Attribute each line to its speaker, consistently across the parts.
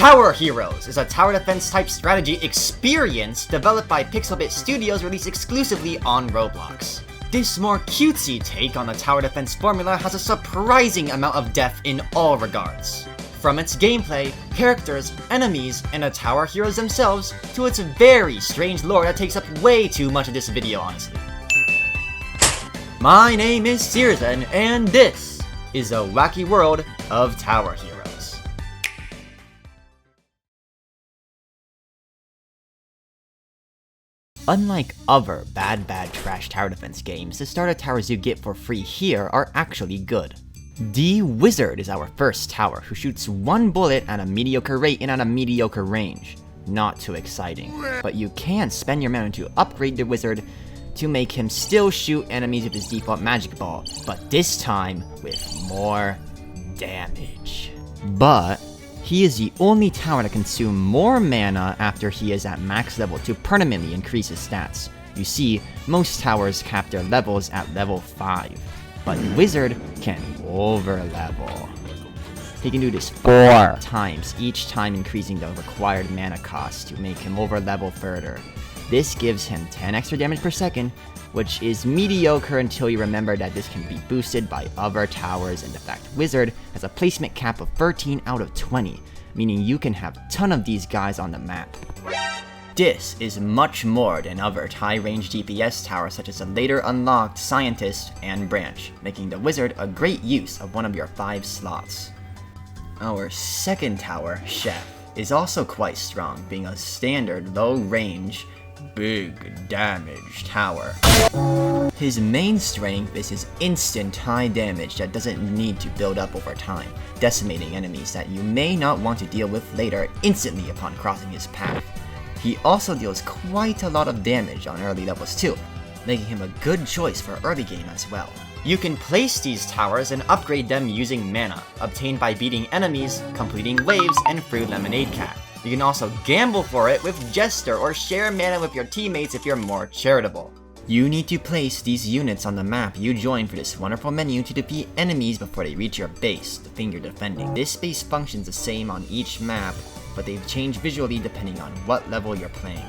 Speaker 1: Tower Heroes is a tower defense type strategy experience developed by Pixelbit Studios released exclusively on Roblox. This more cutesy take on the tower defense formula has a surprising amount of depth in all regards. From its gameplay, characters, enemies, and the tower heroes themselves, to its very strange lore that takes up way too much of this video, honestly. My name is Seerzen, and this is the wacky world of Tower Heroes. Unlike other bad trash tower defense games, the starter towers you get for free here are actually good. The Wizard is our first tower, who shoots one bullet at a mediocre rate and at a mediocre range. Not too exciting, but you can spend your mana to upgrade the Wizard to make him still shoot enemies with his default magic ball, but this time with more damage. But he is the only tower to consume more mana after he is at max level to permanently increase his stats. You see, most towers cap their levels at level 5, but the Wizard can over level. He can do this 4 times, each time increasing the required mana cost to make him over level further. This gives him 10 extra damage per second, which is mediocre until you remember that this can be boosted by other towers, and the fact Wizard has a placement cap of 13 out of 20, meaning you can have a ton of these guys on the map. This is much more than other high-range DPS towers such as the later unlocked Scientist and Branch, making the Wizard a great use of one of your 5 slots. Our second tower, Chef, is also quite strong, being a standard low-range big damage tower. His main strength is his instant high damage that doesn't need to build up over time, decimating enemies that you may not want to deal with later instantly upon crossing his path. He also deals quite a lot of damage on early levels too, making him a good choice for early game as well. You can place these towers and upgrade them using mana, obtained by beating enemies, completing waves, and through Lemonade Cat. You can also gamble for it with Jester or share mana with your teammates if you're more charitable. You need to place these units on the map you join for this wonderful menu to defeat enemies before they reach your base, the thing you're defending. This base functions the same on each map, but they've changed visually depending on what level you're playing.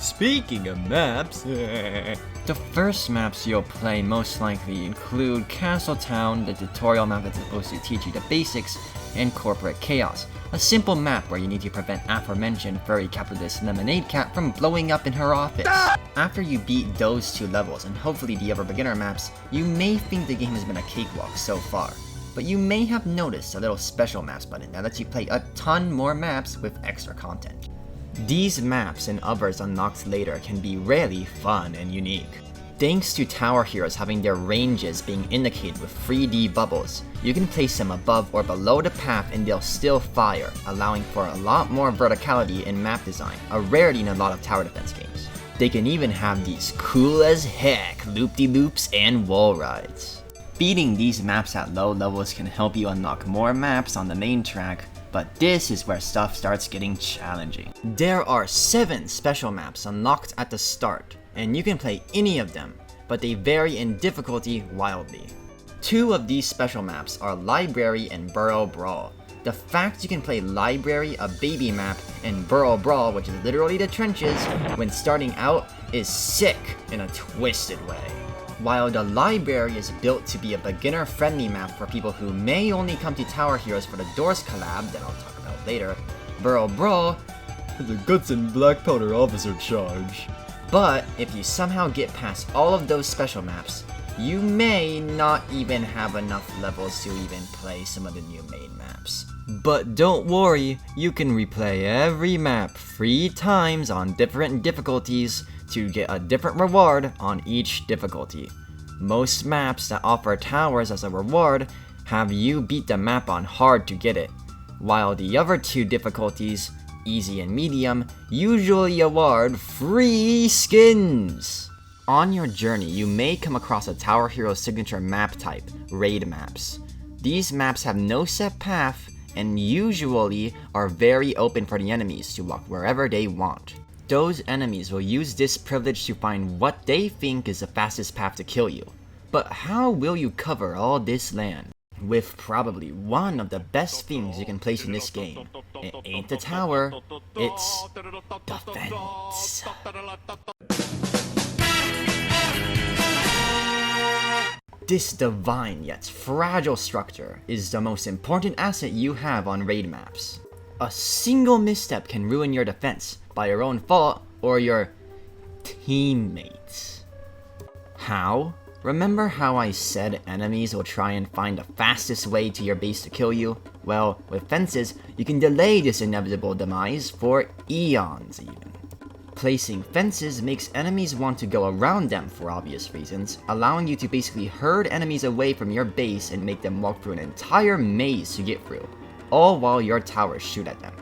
Speaker 1: Speaking of maps, the first maps you'll play most likely include Castle Town, the tutorial map that's supposed to teach you the basics, and Corporate Chaos, a simple map where you need to prevent aforementioned furry capitalist Lemonade Cat from blowing up in her office. After you beat those 2 levels, and hopefully the other beginner maps, you may think the game has been a cakewalk so far, but you may have noticed a little special maps button that lets you play a ton more maps with extra content. These maps and others unlocked later can be really fun and unique. Thanks to tower heroes having their ranges being indicated with 3D bubbles, you can place them above or below the path and they'll still fire, allowing for a lot more verticality in map design, a rarity in a lot of tower defense games. They can even have these cool as heck loop-de-loops and wall rides. Beating these maps at low levels can help you unlock more maps on the main track, but this is where stuff starts getting challenging. There are 7 special maps unlocked at the start, and you can play any of them, but they vary in difficulty wildly. 2 of these special maps are Library and Burrow Brawl. The fact you can play Library, a baby map, and Burrow Brawl, which is literally the trenches, when starting out is sick in a twisted way. While the Library is built to be a beginner-friendly map for people who may only come to Tower Heroes for the Doors collab that I'll talk about later, Burrow Brawl has a guts and black powder officer charge. But if you somehow get past all of those special maps, you may not even have enough levels to even play some of the new main maps. But don't worry, you can replay every map 3 times on different difficulties to get a different reward on each difficulty. Most maps that offer towers as a reward have you beat the map on hard to get it, while the other 2 difficulties, easy and medium, usually award free skins. On your journey, you may come across a Tower Hero signature map type, raid maps. These maps have no set path and usually are very open for the enemies to walk wherever they want. Those enemies will use this privilege to find what they think is the fastest path to kill you. But how will you cover all this land? With probably one of the best things you can place in this game, It ain't the tower, it's defense. This divine yet fragile structure is the most important asset you have on raid maps. A single misstep can ruin your defense by your own fault or your teammates. How? Remember how I said enemies will try and find the fastest way to your base to kill you? Well, with fences, you can delay this inevitable demise for eons even. Placing fences makes enemies want to go around them for obvious reasons, allowing you to basically herd enemies away from your base and make them walk through an entire maze to get through, all while your towers shoot at them.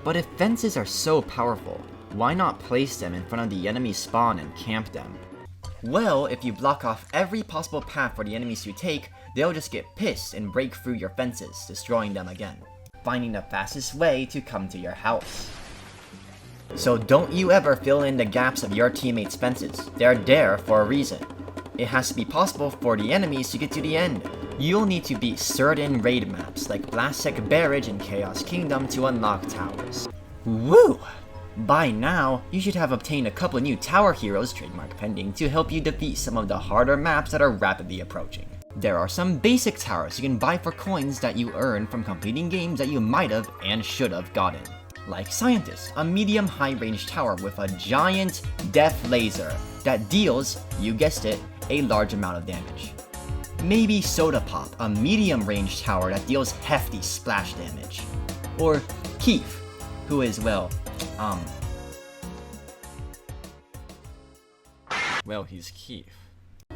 Speaker 1: But if fences are so powerful, why not place them in front of the enemy spawn and camp them? Well, if you block off every possible path for the enemies to take, they'll just get pissed and break through your fences, destroying them again, finding the fastest way to come to your house. So don't you ever fill in the gaps of your teammates' fences. They're there for a reason. It has to be possible for the enemies to get to the end. You'll need to beat certain raid maps like Blastek Barrage and Chaos Kingdom to unlock towers. Woo! By now, you should have obtained a couple new tower heroes, trademark pending, to help you defeat some of the harder maps that are rapidly approaching. There are some basic towers you can buy for coins that you earn from completing games that you might have and should have gotten. Like Scientist, a medium high range tower with a giant death laser that deals, you guessed it, a large amount of damage. Maybe Soda Pop, a medium range tower that deals hefty splash damage. Or Keith, who is, he's Keith.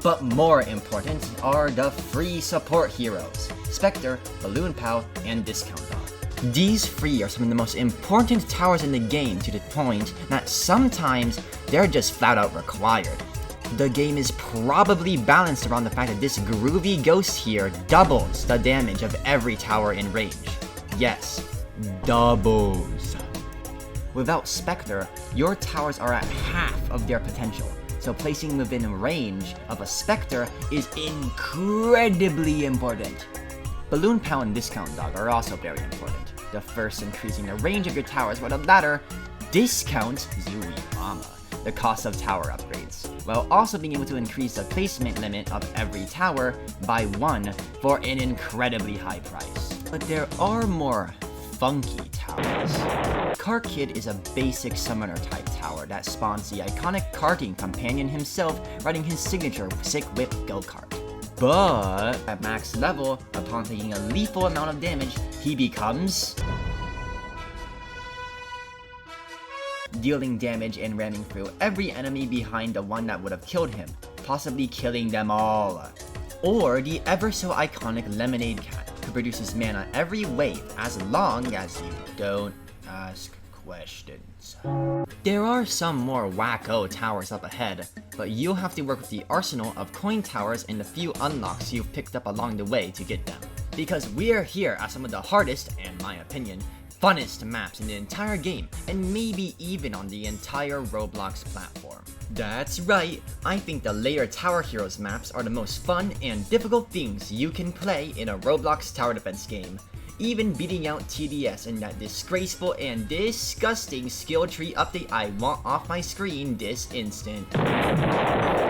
Speaker 1: But more important are the free support heroes, Spectre, Balloon Pal, and Discount Dog. These free are some of the most important towers in the game to the point that sometimes they're just flat out required. The game is probably balanced around the fact that this groovy ghost here doubles the damage of every tower in range. Yes, doubles. Without Spectre, your towers are at half of their potential, so placing within range of a Spectre is incredibly important. Balloon Pal and Discount Dog are also very important. The first increasing the range of your towers, while the latter discounts the cost of tower upgrades, while also being able to increase the placement limit of every tower by 1 for an incredibly high price. But there are more funky towers. Cart Kid is a basic summoner type tower that spawns the iconic karting companion himself riding his signature sick whip go-kart. But at max level, upon taking a lethal amount of damage, he becomes dealing damage and ramming through every enemy behind the one that would have killed him, possibly killing them all. Or the ever so iconic Lemonade Cat, who produces mana every wave as long as you don't ask questions. There are some more wacko towers up ahead, but you'll have to work with the arsenal of coin towers and the few unlocks you've picked up along the way to get them. Because we're here at some of the hardest, in my opinion, funnest maps in the entire game, and maybe even on the entire Roblox platform. That's right, I think the Layer Tower Heroes maps are the most fun and difficult things you can play in a Roblox tower defense game, even beating out TDS in that disgraceful and disgusting skill tree update I want off my screen this instant.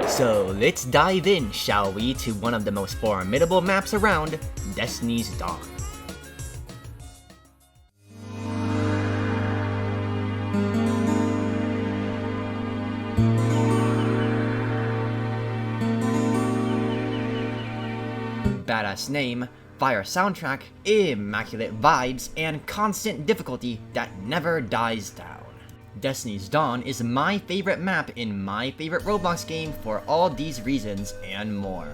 Speaker 1: So let's dive in, shall we, to one of the most formidable maps around, Destiny's Dawn. Badass name, fire soundtrack, immaculate vibes, and constant difficulty that never dies down. Destiny's Dawn is my favorite map in my favorite Roblox game for all these reasons and more.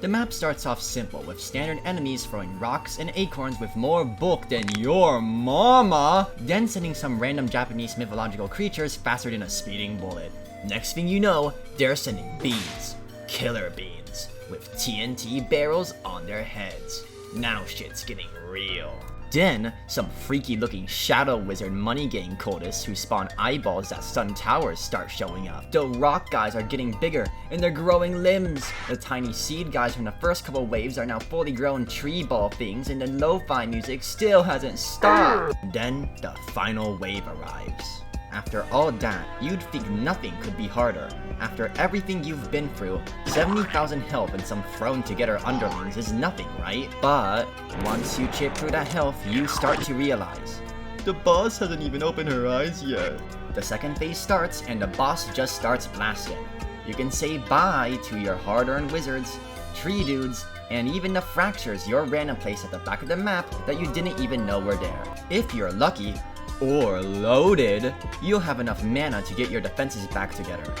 Speaker 1: The map starts off simple with standard enemies throwing rocks and acorns with more bulk than your mama, then sending some random Japanese mythological creatures faster than a speeding bullet. Next thing you know, they're sending beans, killer beans, with TNT barrels on their heads. Now shit's getting real. Then, some freaky looking shadow wizard money gang cultists who spawn eyeballs that stun towers start showing up. The rock guys are getting bigger, and they're growing limbs. The tiny seed guys from the first couple waves are now fully grown tree ball things, and the lo-fi music still hasn't stopped. Then, the final wave arrives. After all that, you'd think nothing could be harder. After everything you've been through, 70,000 health and some thrown together underlings is nothing, right? But once you chip through that health, you start to realize the boss hasn't even opened her eyes yet. The second phase starts and the boss just starts blasting. You can say bye to your hard-earned wizards, tree dudes, and even the fractures your random place at the back of the map that you didn't even know were there. If you're lucky, or loaded, you'll have enough mana to get your defenses back together.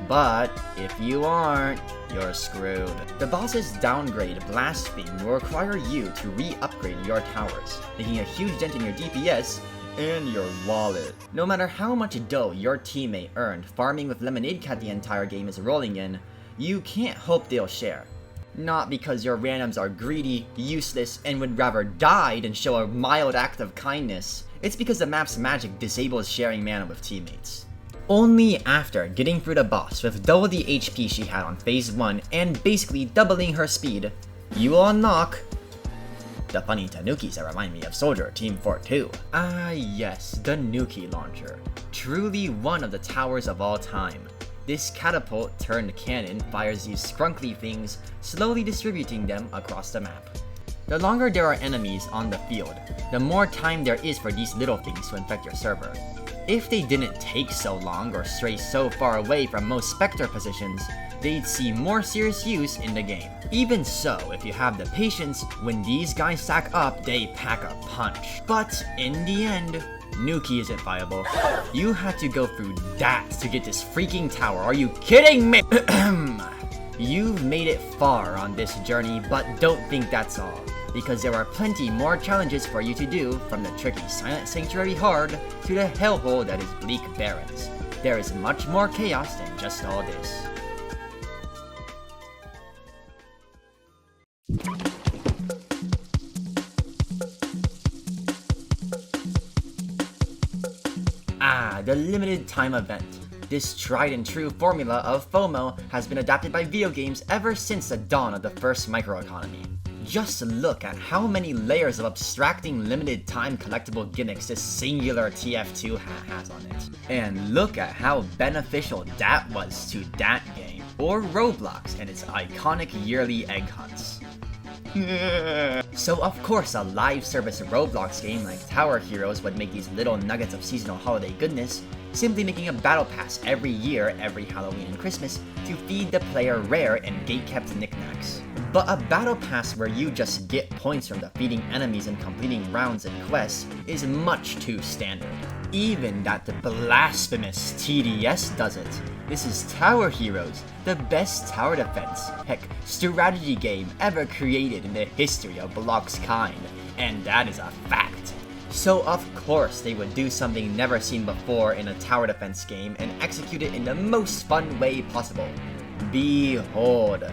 Speaker 1: But if you aren't, you're screwed. The boss's downgrade blast theme will require you to re-upgrade your towers, making a huge dent in your DPS and your wallet. No matter how much dough your teammate earned farming with Lemonade Cat the entire game is rolling in, you can't hope they'll share. Not because your randoms are greedy, useless, and would rather die than show a mild act of kindness. It's because the map's magic disables sharing mana with teammates. Only after getting through the boss with double the HP she had on phase 1 and basically doubling her speed, you will unlock the funny tanukis that remind me of Soldier Team Fort 2. Ah yes, the Nuki launcher. Truly one of the towers of all time. This catapult turned cannon fires these scrunkly things, slowly distributing them across the map. The longer there are enemies on the field, the more time there is for these little things to infect your server. If they didn't take so long or stray so far away from most Spectre positions, they'd see more serious use in the game. Even so, if you have the patience, when these guys stack up, they pack a punch. But in the end, Nuki isn't viable. You had to go through that to get this freaking tower, are you kidding me? You've made it far on this journey, but don't think that's all, because there are plenty more challenges for you to do, from the tricky Silent Sanctuary hard to the hellhole that is Bleak Barrens. There is much more chaos than just all this. The limited time event. This tried and true formula of FOMO has been adapted by video games ever since the dawn of the first microeconomy. Just look at how many layers of abstracting limited time collectible gimmicks this singular TF2 hat has on it. And look at how beneficial that was to that game, or Roblox and its iconic yearly egg hunts. So of course a live service Roblox game like Tower Heroes would make these little nuggets of seasonal holiday goodness, simply making a battle pass every year, every Halloween and Christmas, to feed the player rare and gate-kept knickknacks. But a battle pass where you just get points from defeating enemies and completing rounds and quests is much too standard. Even that the blasphemous TDS does it. This is Tower Heroes, the best tower defense, heck, strategy game ever created in the history of Block's kind, and that is a fact. So of course they would do something never seen before in a tower defense game and execute it in the most fun way possible. Behold,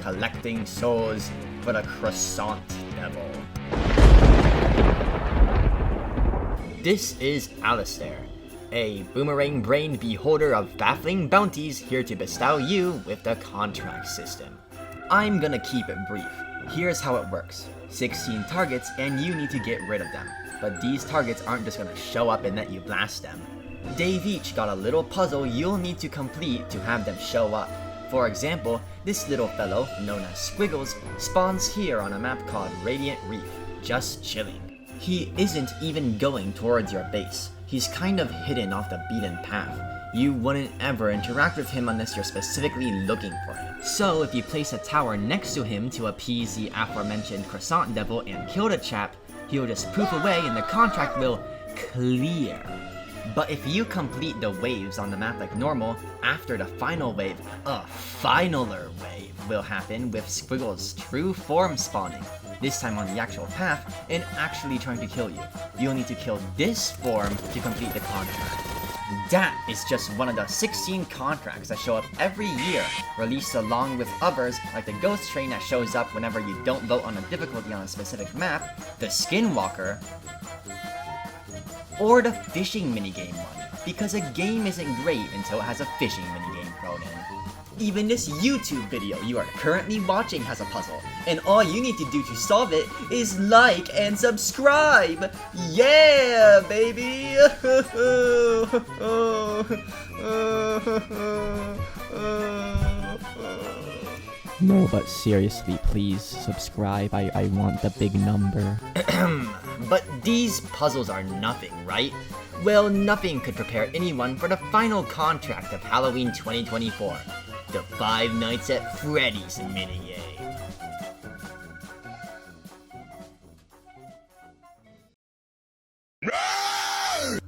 Speaker 1: collecting souls for the Croissant Devil. This is Alistair, a boomerang-brained beholder of baffling bounties here to bestow you with the contract system. I'm gonna keep it brief. Here's how it works. 16 targets and you need to get rid of them. But these targets aren't just gonna show up and let you blast them. They've each got a little puzzle you'll need to complete to have them show up. For example, this little fellow, known as Squiggles, spawns here on a map called Radiant Reef, just chilling. He isn't even going towards your base. He's kind of hidden off the beaten path. You wouldn't ever interact with him unless you're specifically looking for him. So if you place a tower next to him to appease the aforementioned Croissant Devil and kill the chap, he'll just poof away and the contract will clear. But if you complete the waves on the map like normal, after the final wave, a finaler wave will happen with Squiggles' true form spawning, this time on the actual path, and actually trying to kill you. You'll need to kill this form to complete the contract. That is just one of the 16 contracts that show up every year, released along with others like the ghost train that shows up whenever you don't vote on a difficulty on a specific map, the skinwalker, or the fishing minigame one, because a game isn't great until it has a fishing minigame thrown in. Even this YouTube video you are currently watching has a puzzle, and all you need to do to solve it is like and subscribe! Yeah, baby!
Speaker 2: No, but seriously, please subscribe. I want the big number.
Speaker 1: But these puzzles are nothing, right? Well, nothing could prepare anyone for the final contract of Halloween 2024. The Five Nights at Freddy's minigame.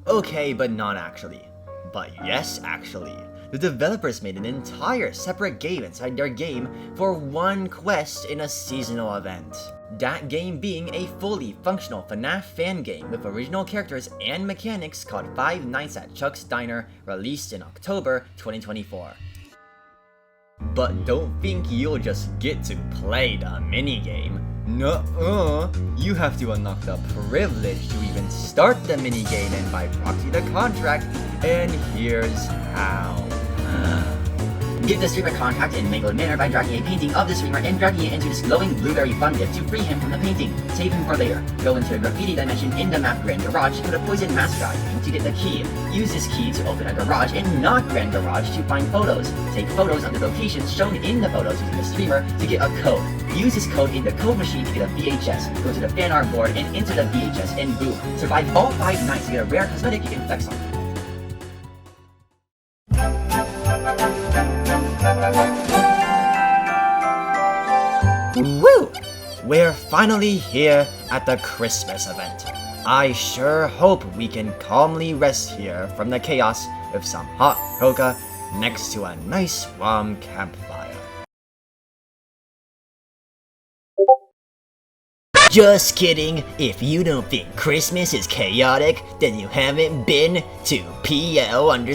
Speaker 1: Okay, but not actually. But yes, actually. The developers made an entire separate game inside their game for one quest in a seasonal event. That game being a fully functional FNAF fan game with original characters and mechanics called Five Nights at Chuck's Diner, released in October 2024. But don't think you'll just get to play the minigame. Nuh-uh, you have to unlock the privilege to even start the minigame and by proxy the contract, and here's how. Get the streamer contact in Mangled Manor by dragging a painting of the streamer and dragging it into this glowing blueberry fun gift to free him from the painting. Save him for later. Go into a graffiti dimension in the map Grand Garage to put a poison mascot in to get the key. Use this key to open a garage and not Grand Garage to find photos. Take photos of the locations shown in the photos using the streamer to get a code. Use this code in the code machine to get a VHS. Go to the fan art board and enter the VHS and boom. Survive all 5 nights to get a rare cosmetic you can flex on. Woo! We're finally here at the Christmas event. I sure hope we can calmly rest here from the chaos with some hot cocoa next to a nice warm campfire. Just kidding, if you don't think Christmas is chaotic, then you haven't been to PL_Whatville.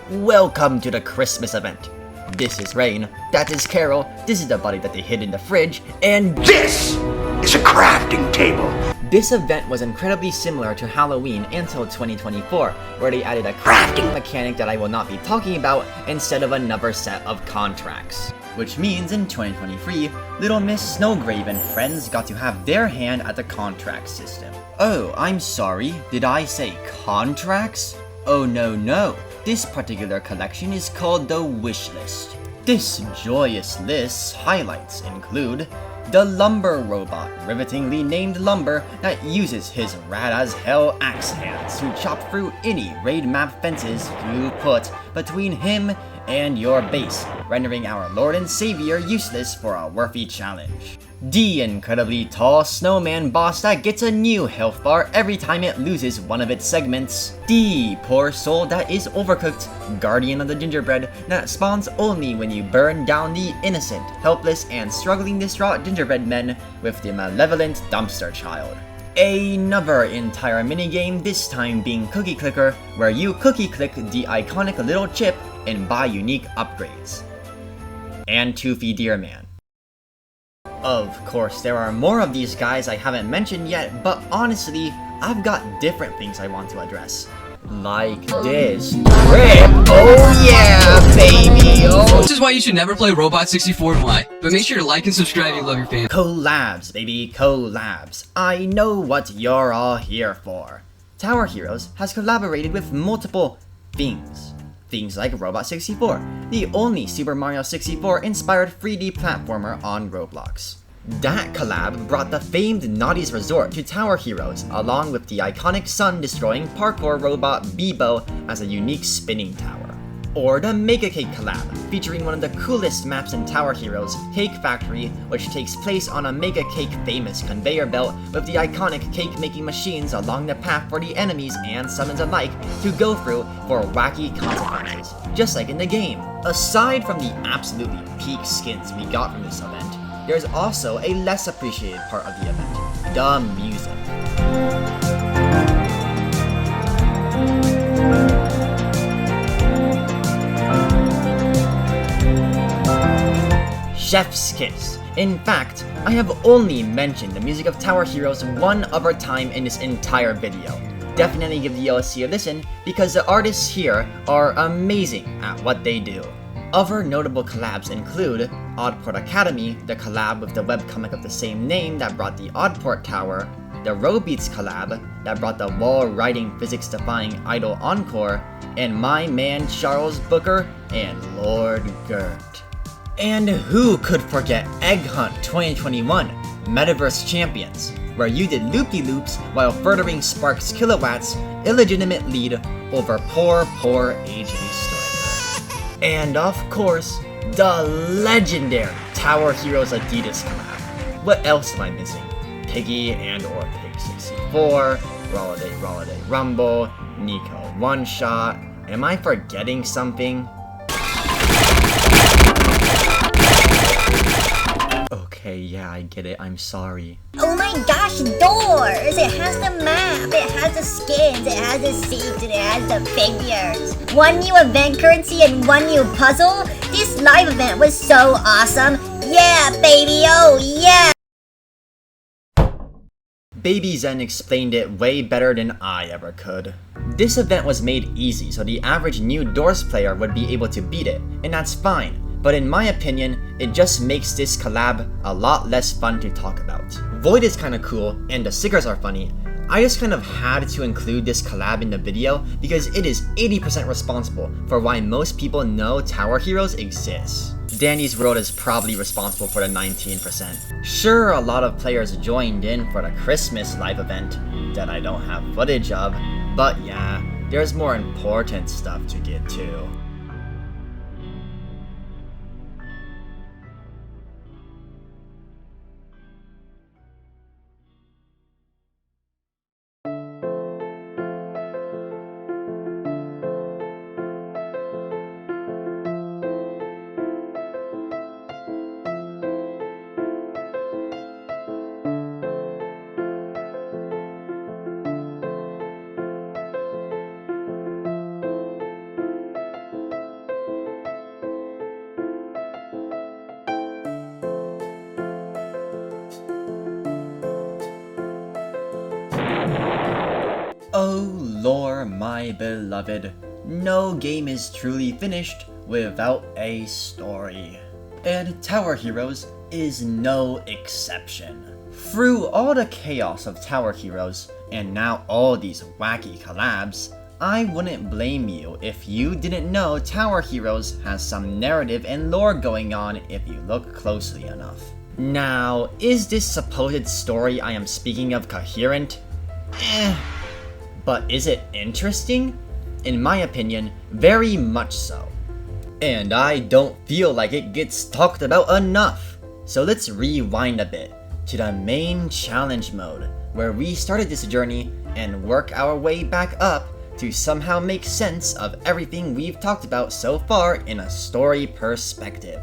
Speaker 1: Welcome to the Christmas event. This is Rain, that is Carol, this is the body that they hid in the fridge, and
Speaker 3: this is a crafting table.
Speaker 1: This event was incredibly similar to Halloween until 2024, where they added a crafting mechanic that I will not be talking about instead of another set of contracts. Which means in 2023, Little Miss Snowgrave and friends got to have their hand at the contract system. Oh, I'm sorry, did I say contracts? Oh no, this particular collection is called the Wish List. This joyous list's highlights include the Lumber Robot, rivetingly named Lumber, that uses his rad-as-hell axe hands to chop through any raid map fences you put between him and your base, rendering our Lord and Savior useless for a worthy challenge. The incredibly tall snowman boss that gets a new health bar every time it loses one of its segments. The poor soul that is overcooked, guardian of the gingerbread, that spawns only when you burn down the innocent, helpless, and struggling distraught gingerbread men with the malevolent dumpster child. Another entire minigame, this time being Cookie Clicker, where you cookie click the iconic little chip and buy unique upgrades. And Toothy Deer Man. Of course, there are more of these guys I haven't mentioned yet, but honestly, I've got different things I want to address. Like this. Rip! Oh yeah, baby! Oh.
Speaker 4: This is why you should never play Robot 64 and why. But make sure to like and subscribe if you love your fans.
Speaker 1: Collabs, baby, collabs. I know what you're all here for. Tower Heroes has collaborated with multiple things. Things like Robot 64, the only Super Mario 64 inspired 3D platformer on Roblox. That collab brought the famed Naughty's Resort to Tower Heroes, along with the iconic sun-destroying parkour robot Bebo as a unique spinning tower. Or the Mega Cake collab, featuring one of the coolest maps in Tower Heroes, Cake Factory, which takes place on a Mega Cake famous conveyor belt with the iconic cake-making machines along the path for the enemies and summons alike to go through for wacky consequences, just like in the game. Aside from the absolutely peak skins we got from this event, there's also a less appreciated part of the event, the music. chef's kiss. In fact, I have only mentioned the music of Tower Heroes one other time in this entire video. Definitely give the DLC a listen because the artists here are amazing at what they do. Other notable collabs include Oddport Academy, the collab with the webcomic of the same name that brought the Oddport Tower, the Robeats collab that brought the wall writing physics-defying Idol Encore, and my man Charles Booker and Lord Gert. And who could forget Egg Hunt 2021, Metaverse Champions, where you did loop-de-loops while furthering Spark's Kilowatts' illegitimate lead over poor AJ Striker. And of course, the legendary Tower Heroes Adidas collab. What else am I missing? Piggy and or Pig 64, Rolladay Rumble, Nico One Shot. Am I forgetting something? Okay, yeah, I get it. I'm sorry.
Speaker 5: Oh my gosh, doors! It has the map, it has the skins, it has the seats, and it has the figures. One new event currency and one new puzzle? This live event was so awesome! Yeah, baby, oh yeah!
Speaker 1: Baby Zen explained it way better than I ever could. This event was made easy so the average new Doors player would be able to beat it, and that's fine. But in my opinion, it just makes this collab a lot less fun to talk about. Void is kinda cool, and the stickers are funny. I just kind of had to include this collab in the video because it is 80% responsible for why most people know Tower Heroes exists. Danny's World is probably responsible for the 19%. Sure, a lot of players joined in for the Christmas live event that I don't have footage of, but yeah, there's more important stuff to get to. Oh lore, my beloved, no game is truly finished without a story. And Tower Heroes is no exception. Through all the chaos of Tower Heroes, and now all these wacky collabs, I wouldn't blame you if you didn't know Tower Heroes has some narrative and lore going on if you look closely enough. Now, is this supposed story I am speaking of coherent? But is it interesting? In my opinion, very much so. And I don't feel like it gets talked about enough. So let's rewind a bit to the main challenge mode, where we started this journey and work our way back up to somehow make sense of everything we've talked about so far in a story perspective.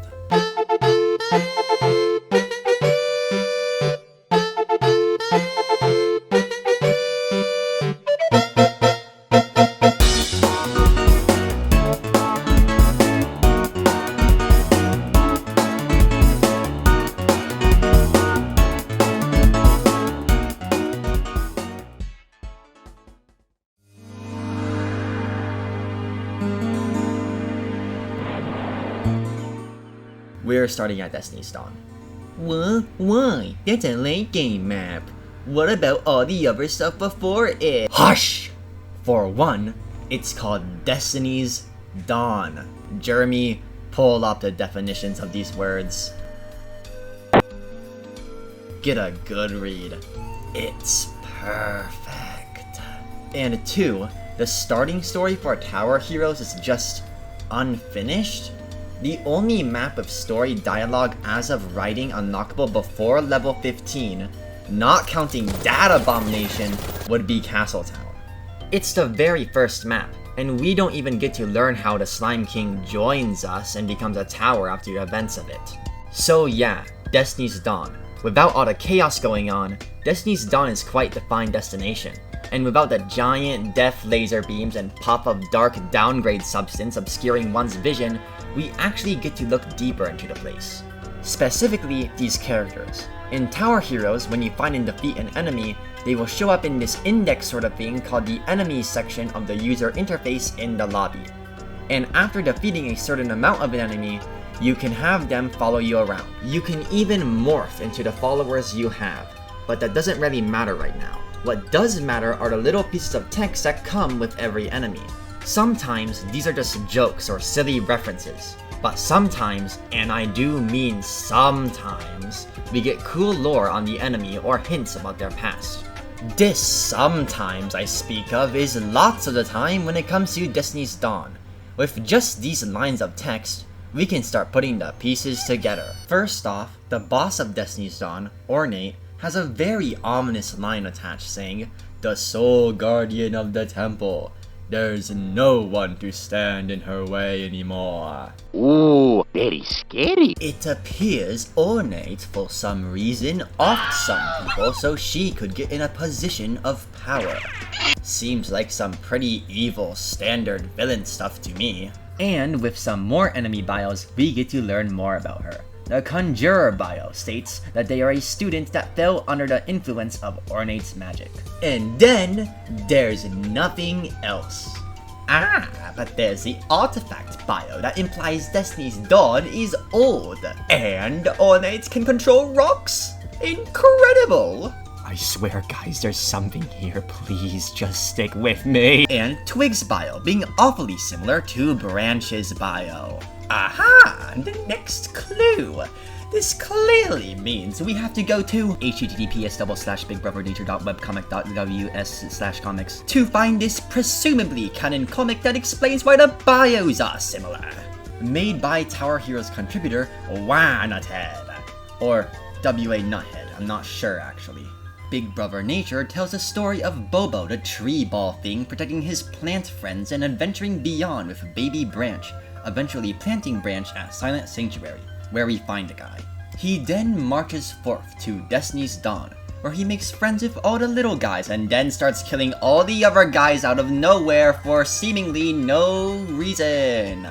Speaker 1: We're starting at Destiny's Dawn. What? Why? That's a late game map. What about all the other stuff before it? Hush! For one, it's called Destiny's Dawn. Jeremy, pull up the definitions of these words. Get a good read. It's perfect. And two, the starting story for Tower Heroes is just unfinished? The only map of story dialogue as of writing unlockable before level 15, not counting Data Bomb Nation, would be Castle Town. It's the very first map, and we don't even get to learn how the Slime King joins us and becomes a tower after the events of it. So yeah, Destiny's Dawn. Without all the chaos going on, Destiny's Dawn is quite the fine destination. And without the giant death laser beams and pop of dark downgrade substance obscuring one's vision, we actually get to look deeper into the place. Specifically, these characters. In Tower Heroes, when you find and defeat an enemy, they will show up in this index sort of thing called the enemies section of the user interface in the lobby. And after defeating a certain amount of an enemy, you can have them follow you around. You can even morph into the followers you have, but that doesn't really matter right now. What does matter are the little pieces of text that come with every enemy. Sometimes these are just jokes or silly references, but sometimes, and I do mean sometimes, we get cool lore on the enemy or hints about their past. This sometimes I speak of is lots of the time when it comes to Destiny's Dawn. With just these lines of text, we can start putting the pieces together. First off, the boss of Destiny's Dawn, Ornate, has a very ominous line attached saying, "The sole guardian of the temple. There's no one to stand in her way anymore."
Speaker 3: Ooh, very scary.
Speaker 1: It appears Ornate, for some reason, offed some people so she could get in a position of power. Seems like some pretty evil standard villain stuff to me. And with some more enemy bios, we get to learn more about her. The Conjurer bio states that they are a student that fell under the influence of Ornate's magic. And then, there's nothing else. But there's the Artifact bio that implies Destiny's Dawn is old. And Ornate can control rocks? Incredible! I swear guys, there's something here, please just stick with me. And Twig's bio being awfully similar to Branch's bio. Aha! The next clue! This clearly means we have to go to https://bigbrothernnature.webcomic.ws/comics to find this presumably canon comic that explains why the bios are similar. Made by Tower Heroes contributor Waah Nuthead. Or W.A. Nuthead, I'm not sure actually. Big Brother Nature tells the story of Bobo, the tree ball thing, protecting his plant friends and adventuring beyond with baby Branch, eventually planting Branch at Silent Sanctuary, where we find the guy. He then marches forth to Destiny's Dawn, where he makes friends with all the little guys and then starts killing all the other guys out of nowhere for seemingly no reason.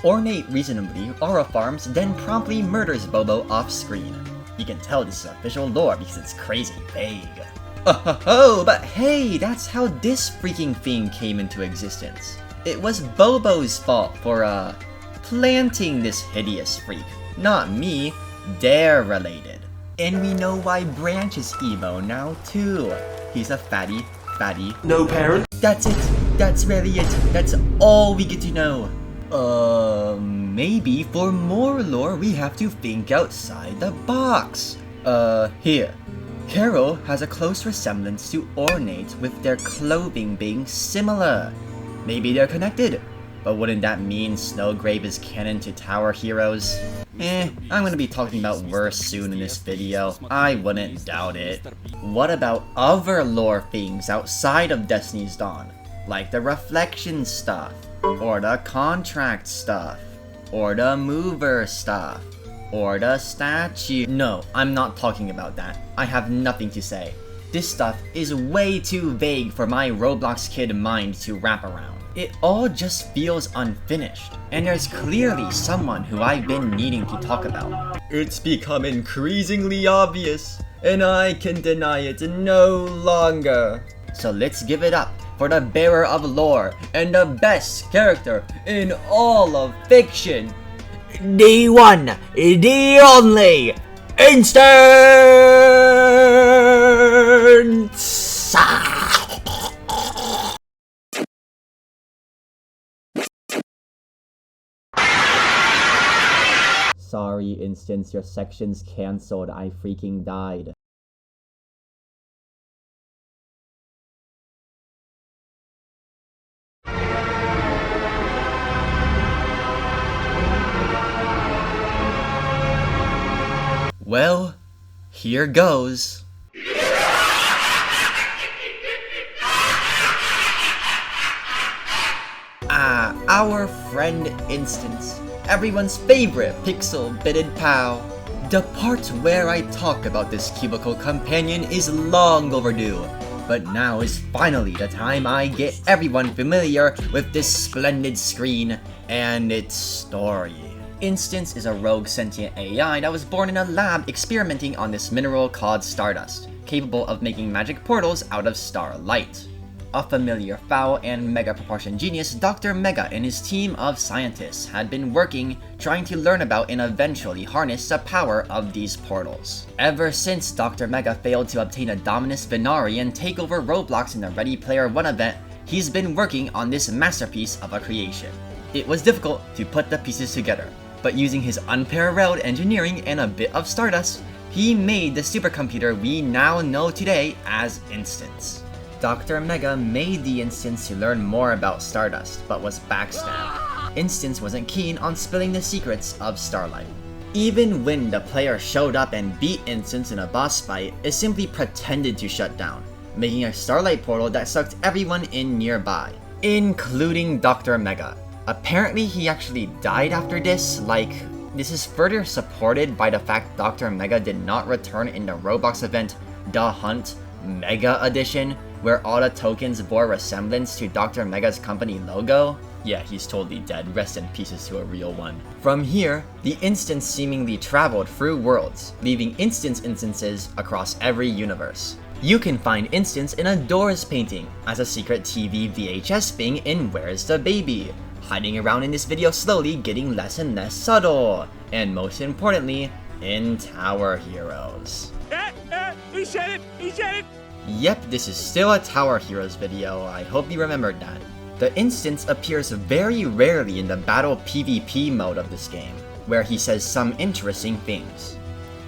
Speaker 1: Ornate reasonably aura farms, then promptly murders Bobo off screen. You can tell this is official lore because it's crazy vague. Oh, but hey, that's how this freaking thing came into existence. It was Bobo's fault for, planting this hideous freak. Not me, they're related. And we know why Branch is emo now too. He's a fatty.
Speaker 3: No parent.
Speaker 1: That's it. That's really it. That's all we get to know. Maybe for more lore we have to think outside the box. Here. Carol has a close resemblance to Ornate with their clothing being similar. Maybe they're connected. But wouldn't that mean Snowgrave is canon to Tower Heroes? I'm gonna be talking about worse soon in this video. I wouldn't doubt it. What about other lore things outside of Destiny's Dawn? Like the reflection stuff, or the contract stuff, or the mover stuff, or the statue. No, I'm not talking about that. I have nothing to say. This stuff is way too vague for my Roblox kid mind to wrap around. It all just feels unfinished, and there's clearly someone who I've been needing to talk about. It's become increasingly obvious, and I can deny it no longer. So let's give it up for the bearer of lore and the best character in all of fiction. The one, the only, Instant! Sorry, Instance, your section's cancelled. I freaking died. Well, here goes. Our friend Instance, everyone's favorite pixel-bitted pal. The part where I talk about this cubicle companion is long overdue, but now is finally the time I get everyone familiar with this splendid screen and its story. Instance is a rogue sentient AI that was born in a lab experimenting on this mineral called stardust, capable of making magic portals out of starlight. A familiar foul and mega proportion genius, Dr.Mega and his team of scientists had been working, trying to learn about and eventually harness the power of these portals. Ever since Dr.Mega failed to obtain a Dominus Venari and take over Roblox in the Ready Player One event, he's been working on this masterpiece of a creation. It was difficult to put the pieces together, but using his unparalleled engineering and a bit of stardust, he made the supercomputer we now know today as Instance. Dr.Mega made the Instance to learn more about Stardust, but was backstabbed. Instance wasn't keen on spilling the secrets of Starlight. Even when the player showed up and beat Instance in a boss fight, it simply pretended to shut down, making a Starlight portal that sucked everyone in nearby, including Dr.Mega. Apparently he actually died after this, this is further supported by the fact Dr.Mega did not return in the Roblox event The Hunt Mega Edition, where all the tokens bore resemblance to Dr.Mega's company logo. Yeah, he's totally dead, rest in pieces to a real one. From here, the Instance seemingly traveled through worlds, leaving instances across every universe. You can find Instance in a Doors painting, as a secret TV VHS thing in Where's the Baby, hiding around in this video slowly getting less and less subtle, and most importantly, in Tower Heroes.
Speaker 6: He said it! He said it!
Speaker 1: Yep, this is still a Tower Heroes video, I hope you remembered that. The Instance appears very rarely in the battle PvP mode of this game, where he says some interesting things.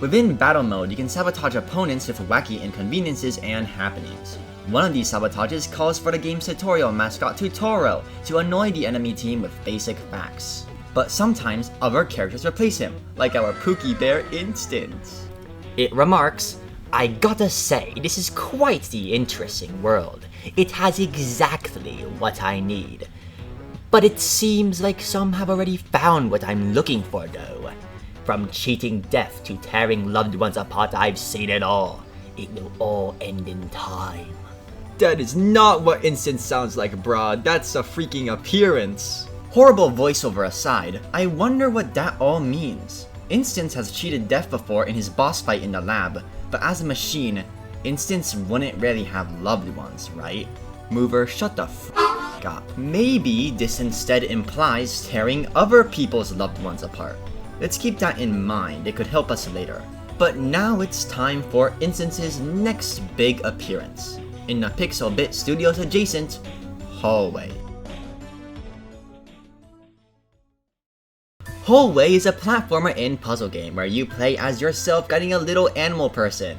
Speaker 1: Within battle mode, you can sabotage opponents with wacky inconveniences and happenings. One of these sabotages calls for the game's tutorial mascot Tutoro to annoy the enemy team with basic facts. But sometimes other characters replace him, like our Pookie Bear Instance. It remarks, "I gotta say, this is quite the interesting world. It has exactly what I need. But it seems like some have already found what I'm looking for though. From cheating death to tearing loved ones apart, I've seen it all. It will all end in time." That is not what Instance sounds like, bruh. That's a freaking appearance. Horrible voiceover aside, I wonder what that all means. Instance has cheated death before in his boss fight in the lab, but as a machine, Instance wouldn't really have loved ones, right? Mover, shut the f*** up. Maybe this instead implies tearing other people's loved ones apart. Let's keep that in mind, it could help us later. But now it's time for Instance's next big appearance, in the Pixel Bit Studios adjacent hallway. Hallway is a platformer and puzzle game where you play as yourself guiding a little animal person.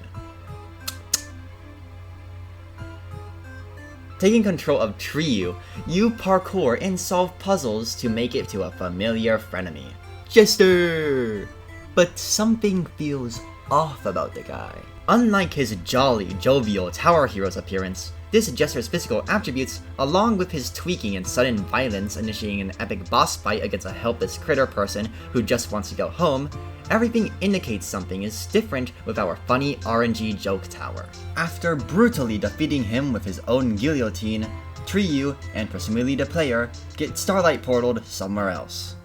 Speaker 1: Taking control of Triyu, you parkour and solve puzzles to make it to a familiar frenemy, Jester! But something feels off about the guy. Unlike his jolly, jovial Tower Heroes appearance, this Jester's physical attributes, along with his tweaking and sudden violence initiating an epic boss fight against a helpless critter person who just wants to go home, everything indicates something is different with our funny RNG joke tower. After brutally defeating him with his own guillotine, Triyu, and presumably the player, get Starlight portaled somewhere else.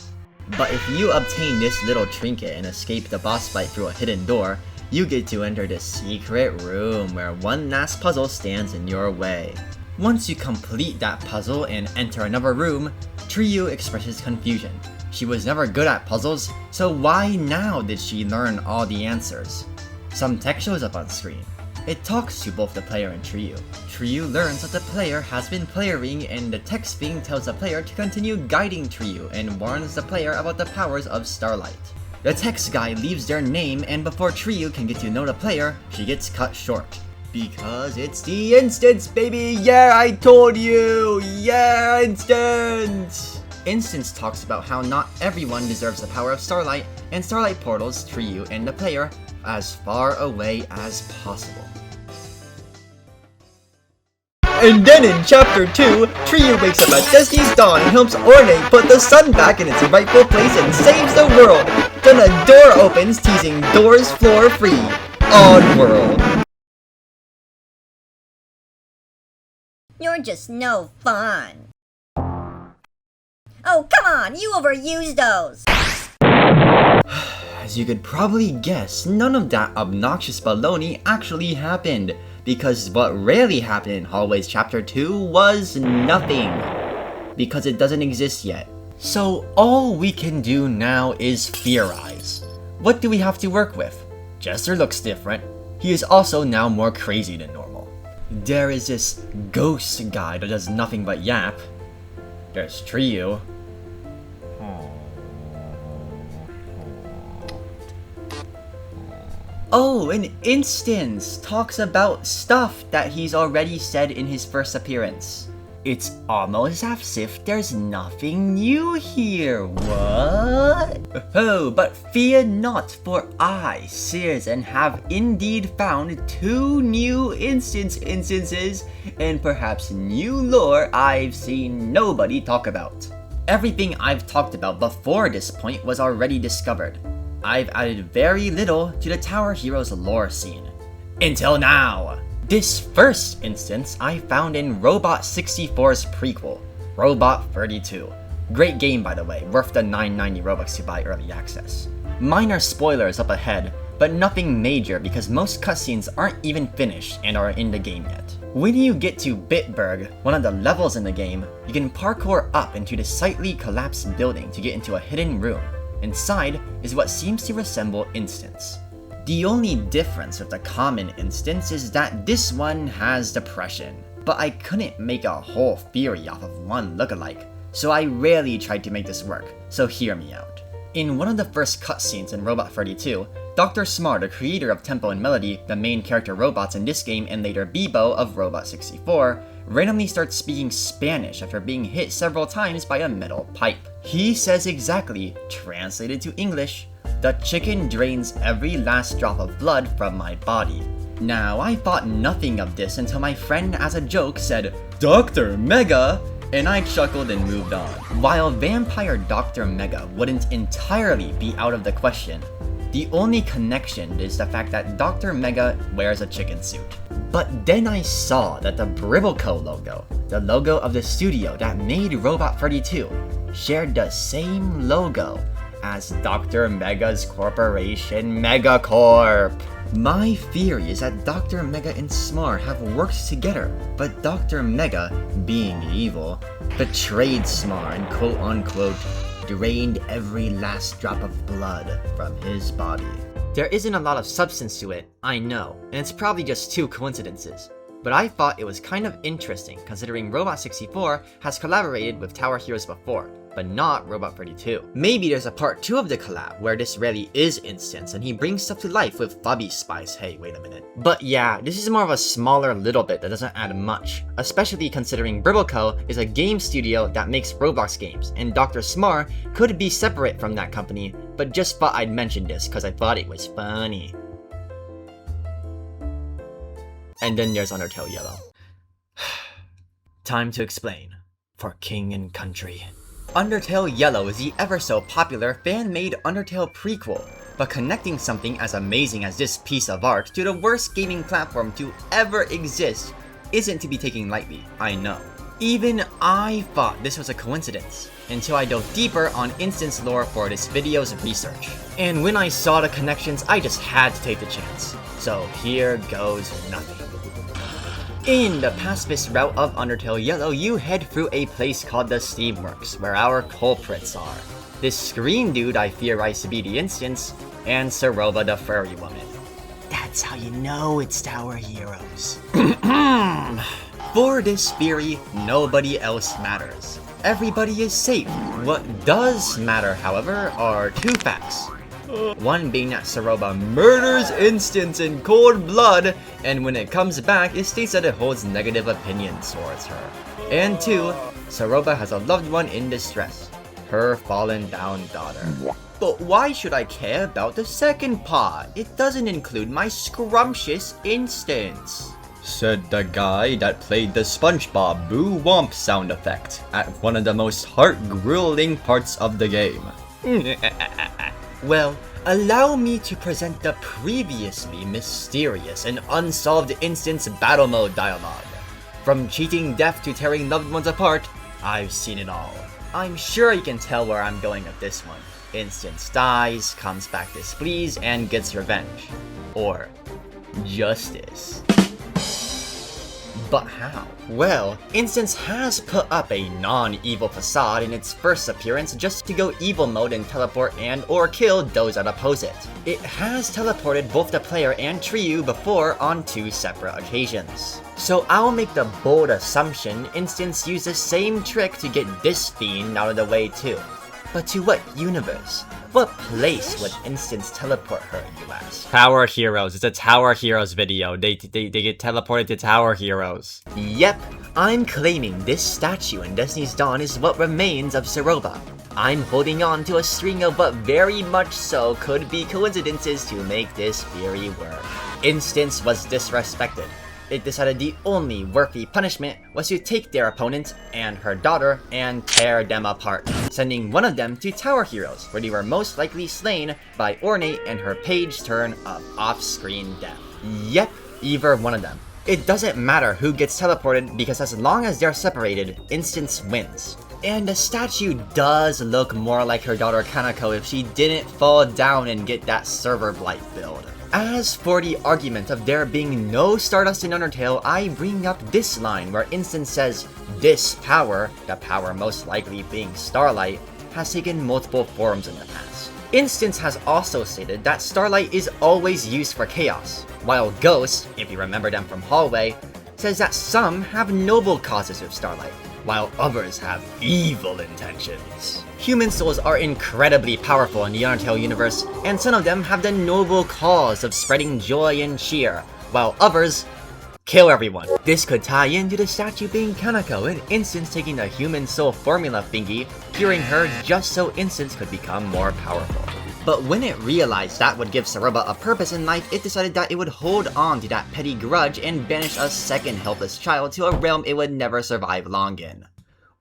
Speaker 1: But if you obtain this little trinket and escape the boss fight through a hidden door, you get to enter the secret room where one last puzzle stands in your way. Once you complete that puzzle and enter another room, Triyu expresses confusion. She was never good at puzzles, so why now did she learn all the answers? Some text shows up on screen. It talks to both the player and Triyu. Triyu learns that the player has been playering, and the text thing tells the player to continue guiding Triyu and warns the player about the powers of Starlight. The text guy leaves their name, and before Triyu can get to know the player, she gets cut short. Because it's the Instance, baby! Yeah, I told you! Yeah, Instance! Instance talks about how not everyone deserves the power of Starlight, and Starlight portals Triyu and the player as far away as possible. And then in Chapter 2, Triyu wakes up at Destiny's dawn and helps Ornate put the sun back in its rightful place and saves the world. Then a door opens, teasing doors floor free. Oddworld.
Speaker 5: You're just no fun. Oh, come on, you overused those.
Speaker 1: As you could probably guess, none of that obnoxious baloney actually happened, because what really happened in Hallways Chapter 2 was nothing, because it doesn't exist yet. So all we can do now is theorize. What do we have to work with? Jester looks different. He is also now more crazy than normal. There is this ghost guy that does nothing but yap. There's Trio. Oh, an instance talks about stuff that he's already said in his first appearance. It's almost as if there's nothing new here, what? Oh, but fear not, for I, seerzen, have indeed found 2 new instances, and perhaps new lore I've seen nobody talk about. Everything I've talked about before this point was already discovered. I've added very little to the Tower Heroes lore scene. Until now! This first instance I found in Robot 64's prequel, Robot 32. Great game, by the way, worth the $9.90 Robux to buy early access. Minor spoilers up ahead, but nothing major because most cutscenes aren't even finished and are in the game yet. When you get to Bitburg, one of the levels in the game, you can parkour up into the slightly collapsed building to get into a hidden room. Inside is what seems to resemble Instance. The only difference with the common Instance is that this one has depression, but I couldn't make a whole theory off of one lookalike, so I rarely tried to make this work, so hear me out. In one of the first cutscenes in Robot 32, Dr. Smar, the creator of Tempo and Melody, the main character robots in this game and later Bebo of Robot 64, randomly starts speaking Spanish after being hit several times by a metal pipe. He says exactly, translated to English, "The chicken drains every last drop of blood from my body." Now, I thought nothing of this until my friend as a joke said, "Dr.Mega?" and I chuckled and moved on. While Vampire Dr.Mega wouldn't entirely be out of the question, the only connection is the fact that Dr.Mega wears a chicken suit. But then I saw that the Bribbleco logo, the logo of the studio that made Robot 32, shared the same logo as Dr.Mega's corporation, Megacorp. My theory is that Dr.Mega and Smar have worked together, but Dr.Mega, being evil, betrayed Smar and quote-unquote drained every last drop of blood from his body. There isn't a lot of substance to it, I know, and it's probably just 2 coincidences. But I thought it was kind of interesting considering Robot 64 has collaborated with Tower Heroes before, but not Robot 32. Maybe there's a part 2 of the collab where this really is Instance and he brings stuff to life with Fubby Spice. Hey, wait a minute. But yeah, this is more of a smaller little bit that doesn't add much, especially considering Bribbleco is a game studio that makes Roblox games, and Dr. Smar could be separate from that company, but just thought I'd mention this because I thought it was funny. And then there's Undertale Yellow. Time to explain. For king and country. Undertale Yellow is the ever so popular fan-made Undertale prequel, but connecting something as amazing as this piece of art to the worst gaming platform to ever exist isn't to be taken lightly, I know. Even I thought this was a coincidence, until I dove deeper on instance lore for this video's research. And when I saw the connections, I just had to take the chance. So here goes nothing. In the pacifist route of Undertale Yellow, you head through a place called the Steamworks, where our culprits are. This screen dude I theorize to be the instance, and Saroba the furry woman. That's how you know it's Tower Heroes. For this theory, nobody else matters. Everybody is safe. What does matter, however, are 2 facts. One being that Saroba murders Instance in cold blood, and when it comes back, it states that it holds negative opinions towards her. And 2, Saroba has a loved one in distress, her fallen down daughter. But why should I care about the second part? It doesn't include my scrumptious instance. Said the guy that played the SpongeBob Boo Womp sound effect at one of the most heart-grueling parts of the game. Well, allow me to present the previously mysterious and unsolved instance battle mode dialogue. From cheating death to tearing loved ones apart, I've seen it all. I'm sure you can tell where I'm going with this one. Instance dies, comes back displeased, and gets revenge. Or justice. But how? Well, Instance has put up a non-evil facade in its first appearance just to go evil mode and teleport and or kill those that oppose it. It has teleported both the player and Triyu before on 2 separate occasions. So I'll make the bold assumption Instance used the same trick to get this fiend out of the way too. But to what universe? What place would Instance teleport her, you ask? Tower Heroes. It's a Tower Heroes video. They get teleported to Tower Heroes. Yep, I'm claiming this statue in Destiny's Dawn is what remains of Saroba. I'm holding on to a string of what very much so could be coincidences to make this theory work. Instance was disrespected. It decided the only worthy punishment was to take their opponent and her daughter and tear them apart, sending one of them to Tower Heroes, where they were most likely slain by Ornate and her page turn of off-screen death. Yep, either one of them. It doesn't matter who gets teleported because as long as they're separated, Instance wins. And the statue does look more like her daughter Kanako if she didn't fall down and get that server blight build. As for the argument of there being no Stardust in Undertale, I bring up this line where Instance says, this power, the power most likely being Starlight, has taken multiple forms in the past. Instance has also stated that Starlight is always used for chaos, while Ghost, if you remember them from Hallway, says that some have noble causes with Starlight, while others have evil intentions. Human souls are incredibly powerful in the Undertale universe, and some of them have the noble cause of spreading joy and cheer, while others kill everyone. This could tie into the statue being Kanako and Instance taking the human soul formula thingy, curing her just so Instance could become more powerful. But when it realized that would give Saroba a purpose in life, it decided that it would hold on to that petty grudge and banish a second helpless child to a realm it would never survive long in.